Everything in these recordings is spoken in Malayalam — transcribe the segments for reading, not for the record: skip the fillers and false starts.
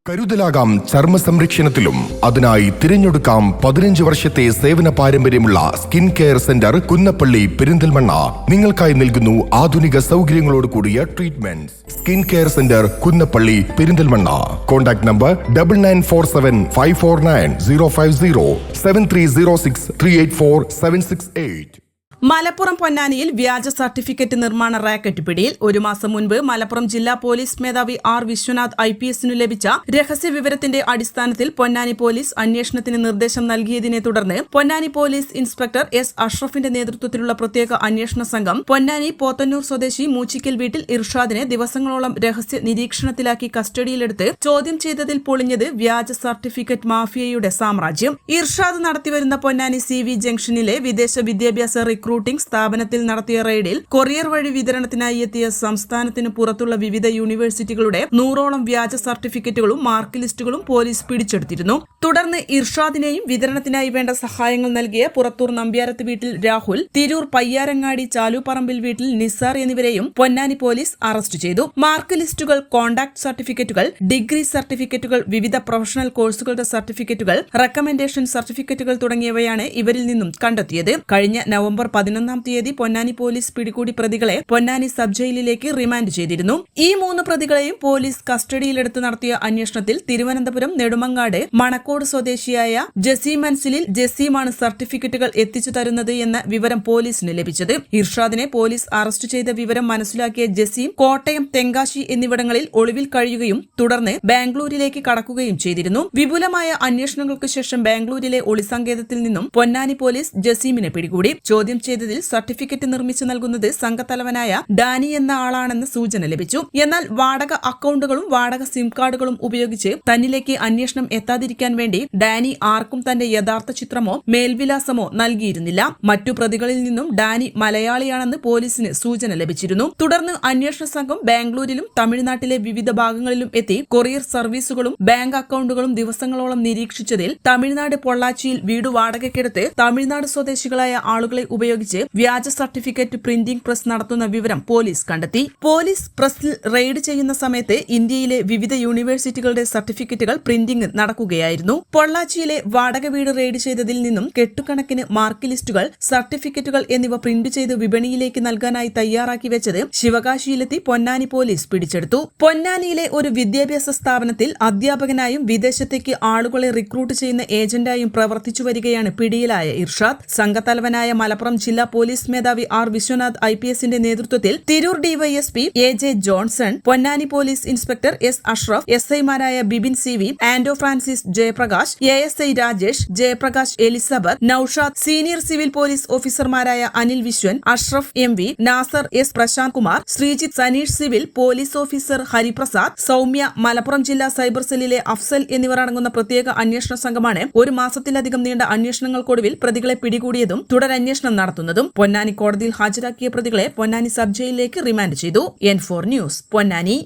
കരുതലാകാം ചർമ്മ സംരക്ഷണത്തിലും. അതിനായി തിരഞ്ഞെടുക്കാം 15 വർഷത്തെ സേവന പാരമ്പര്യമുള്ള skin care centre Kunnappally Perinthalmanna. നിങ്ങൾക്കായി നൽകുന്നു ആധുനിക സൗകര്യങ്ങളോട് കൂടിയ treatment. Skin care centre Kunnappally Perinthalmanna. Contact number 9947549050 7306384768. Malappuram പൊന്നാനിയിൽ വ്യാജ സർട്ടിഫിക്കറ്റ് നിർമ്മാണ റാക്കറ്റ് പിടിയിൽ. ഒരു മാസം മുൻപ് മലപ്പുറം ജില്ലാ പോലീസ് മേധാവി ആർ വിശ്വനാഥ് IPSനു ലഭിച്ച രഹസ്യ വിവരത്തിന്റെ അടിസ്ഥാനത്തിൽ പൊന്നാനി പോലീസ് അന്വേഷണത്തിന് നിർദ്ദേശം നൽകിയതിനെ തുടർന്ന് പൊന്നാനി പോലീസ് ഇൻസ്പെക്ടർ S. അഷ്റഫിന്റെ നേതൃത്വത്തിലുള്ള പ്രത്യേക അന്വേഷണ സംഘം പൊന്നാനി പോത്തന്നൂർ സ്വദേശി മൂച്ചിക്കൽ വീട്ടിൽ ഇർഷാദിനെ ദിവസങ്ങളോളം രഹസ്യ നിരീക്ഷണത്തിലാക്കി കസ്റ്റഡിയിലെടുത്ത് ചോദ്യം ചെയ്തതിൽ പൊളിഞ്ഞത് വ്യാജ സർട്ടിഫിക്കറ്റ് മാഫിയയുടെ സാമ്രാജ്യം. ഇർഷാദ് നടത്തിവരുന്ന പൊന്നാനി CV ജംഗ്ഷനിലെ വിദേശ വിദ്യാഭ്യാസ റിക്രൂട്ടിംഗ് സ്ഥാപനത്തിൽ നടത്തിയ റെയ്ഡിൽ കൊറിയർ വഴി വിതരണത്തിനായി എത്തിയ സംസ്ഥാനത്തിന് പുറത്തുള്ള വിവിധ യൂണിവേഴ്സിറ്റികളുടെ 100ഓളം വ്യാജ സർട്ടിഫിക്കറ്റുകളും മാർക്ക് ലിസ്റ്റുകളും പോലീസ് പിടിച്ചെടുത്തിരുന്നു. തുടർന്ന് ഇർഷാദിനെയും വിതരണത്തിനായി വേണ്ട സഹായങ്ങൾ നൽകിയ പുറത്തൂർ നമ്പ്യാരത്ത് വീട്ടിൽ രാഹുൽ, തിരൂർ പയ്യാരങ്ങാടി ചാലുപറമ്പിൽ വീട്ടിൽ നിസാർ എന്നിവരെയും പൊന്നാനി പോലീസ് അറസ്റ്റ് ചെയ്തു. മാർക്ക് ലിസ്റ്റുകൾ, കോൺടാക്ട് സർട്ടിഫിക്കറ്റുകൾ, ഡിഗ്രി സർട്ടിഫിക്കറ്റുകൾ, വിവിധ പ്രൊഫഷണൽ കോഴ്സുകളുടെ സർട്ടിഫിക്കറ്റുകൾ, റെക്കമെൻഡേഷൻ സർട്ടിഫിക്കറ്റുകൾ തുടങ്ങിയവയാണ് ഇവരിൽ നിന്നും കണ്ടെത്തിയത്. കഴിഞ്ഞ നവംബർ 11-ാം തീയതി പൊന്നാനി പോലീസ് പിടികൂടി പ്രതികളെ പൊന്നാനി സബ് ജയിലിലേക്ക് റിമാൻഡ് ചെയ്തിരുന്നു. ഈ 3 പ്രതികളെയും പോലീസ് കസ്റ്റഡിയിലെടുത്ത് നടത്തിയ അന്വേഷണത്തിൽ തിരുവനന്തപുരം നെടുമങ്ങാട് മണക്കോട് സ്വദേശിയായ ജസീം മൻസിലിൽ ജസീമാണ് സർട്ടിഫിക്കറ്റുകൾ എത്തിച്ചു തരുന്നത് എന്ന വിവരം പോലീസിന് ലഭിച്ചത്. ഇർഷാദിനെ പോലീസ് അറസ്റ്റ് ചെയ്ത വിവരം മനസ്സിലാക്കിയ ജസീം കോട്ടയം, തെങ്കാശി എന്നിവിടങ്ങളിൽ ഒളിവിൽ കഴിയുകയും തുടർന്ന് ബാംഗ്ലൂരിലേക്ക് കടക്കുകയും ചെയ്തിരുന്നു. വിപുലമായ അന്വേഷണങ്ങൾക്ക് ശേഷം ബാംഗ്ലൂരിലെ ഒളിസങ്കേതത്തിൽ നിന്നും പൊന്നാനി പോലീസ് ജസീമിനെ പിടികൂടി. ചോദ്യം ചെയ്തതിൽ സർട്ടിഫിക്കറ്റ് നിർമ്മിച്ചു നൽകുന്നത് സംഘത്തലവനായ ഡാനി എന്ന ആളാണെന്ന് സൂചന ലഭിച്ചു. എന്നാൽ വാടക അക്കൌണ്ടുകളും വാടക സിം കാർഡുകളും ഉപയോഗിച്ച് തന്നിലേക്ക് അന്വേഷണം എത്താതിരിക്കാൻ വേണ്ടി ഡാനി ആർക്കും തന്റെ യഥാർത്ഥ ചിത്രമോ മേൽവിലാസമോ നൽകിയിരുന്നില്ല. മറ്റു പ്രതികളിൽ നിന്നും ഡാനി മലയാളിയാണെന്ന് പോലീസിന് സൂചന ലഭിച്ചിരുന്നു. തുടർന്ന് അന്വേഷണ സംഘം ബാംഗ്ലൂരിലും തമിഴ്നാട്ടിലെ വിവിധ ഭാഗങ്ങളിലും എത്തി കൊറിയർ സർവീസുകളും ബാങ്ക് അക്കൌണ്ടുകളും ദിവസങ്ങളോളം നിരീക്ഷിച്ചതിൽ തമിഴ്നാട് പൊള്ളാച്ചിയിൽ വീട് വാടകയ്ക്കെടുത്ത് തമിഴ്നാട് സ്വദേശികളായ ആളുകളെ ഉപയോഗിച്ച് വ്യാജ സർട്ടിഫിക്കറ്റ് പ്രിന്റിംഗ് പ്രസ് നടത്തുന്ന വിവരം പോലീസ് കണ്ടെത്തി. പോലീസ് പ്രസിൽ റെയ്ഡ് ചെയ്യുന്ന സമയത്ത് ഇന്ത്യയിലെ വിവിധ യൂണിവേഴ്സിറ്റികളുടെ സർട്ടിഫിക്കറ്റുകൾ പ്രിന്റിംഗ് നടക്കുകയായിരുന്നു. പൊള്ളാച്ചിയിലെ വാടക വീട് റെയ്ഡ് ചെയ്തതിൽ നിന്നും കെട്ടുകണക്കിന് മാർക്ക് ലിസ്റ്റുകൾ, സർട്ടിഫിക്കറ്റുകൾ എന്നിവ പ്രിന്റ് ചെയ്ത് വിപണിയിലേക്ക് നൽകാനായി തയ്യാറാക്കി വെച്ചത് ശിവകാശിയിലെത്തി പൊന്നാനി പോലീസ് പിടിച്ചെടുത്തു. പൊന്നാനിയിലെ ഒരു വിദ്യാഭ്യാസ സ്ഥാപനത്തിൽ അധ്യാപകനായും വിദേശത്തേക്ക് ആളുകളെ റിക്രൂട്ട് ചെയ്യുന്ന ഏജന്റായും പ്രവർത്തിച്ചു വരികയാണ് പിടിയിലായ ഇർഷാദ്. സംഘത്തലവനായ മലപ്പുറം ജില്ലാ പോലീസ് മേധാവി ആർ വിശ്വനാഥ് IPSന്റെ നേതൃത്വത്തിൽ Tirur DYSP AJ Johnson, Ponnani police inspector S. Ashraf, SI മാരായ Bibin CV, Ando Francis, Jayaprakash, ASI Rajesh, Jayaprakash Elizabeth, Noushad, senior civil police ഓഫീസർമാരായ Anil Viswan, Ashraf MV, Nasar S. Prashanth Kumar, Sreejith, Saneesh civil police officer Hariprasad, Soumya, Malappuram ജില്ലാ സൈബർ സെല്ലിലെ അഫ്സൽ എന്നിവർ അടങ്ങുന്ന പ്രത്യേക അന്വേഷണ സംഘമാണ് ഒരു മാസത്തിലധികം നീണ്ട അന്വേഷണങ്ങൾക്കൊടുവിൽ പ്രതികളെ പിടികൂടിയതും തുടരന്വേഷണം നടത്തുന്നതും. പൊന്നാനി കോടതിയിൽ ഹാജരാക്കിയ പ്രതികളെ പൊന്നാനി സബ് ജയിലിലേക്ക് റിമാൻഡ് ചെയ്തു. N4 news, Ponnani.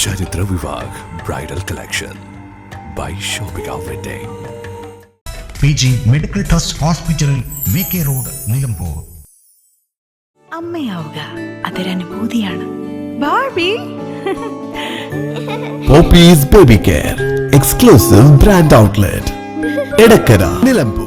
Charithra Vivah bridal collection by shopping wedding. PG medical trust hospital VK road, Nilambur. അമ്മയാവുക അതൊരനുഭൂതിയാണ്. Barbie Poppies baby care exclusive brand outlet Edakkara, Nilambur.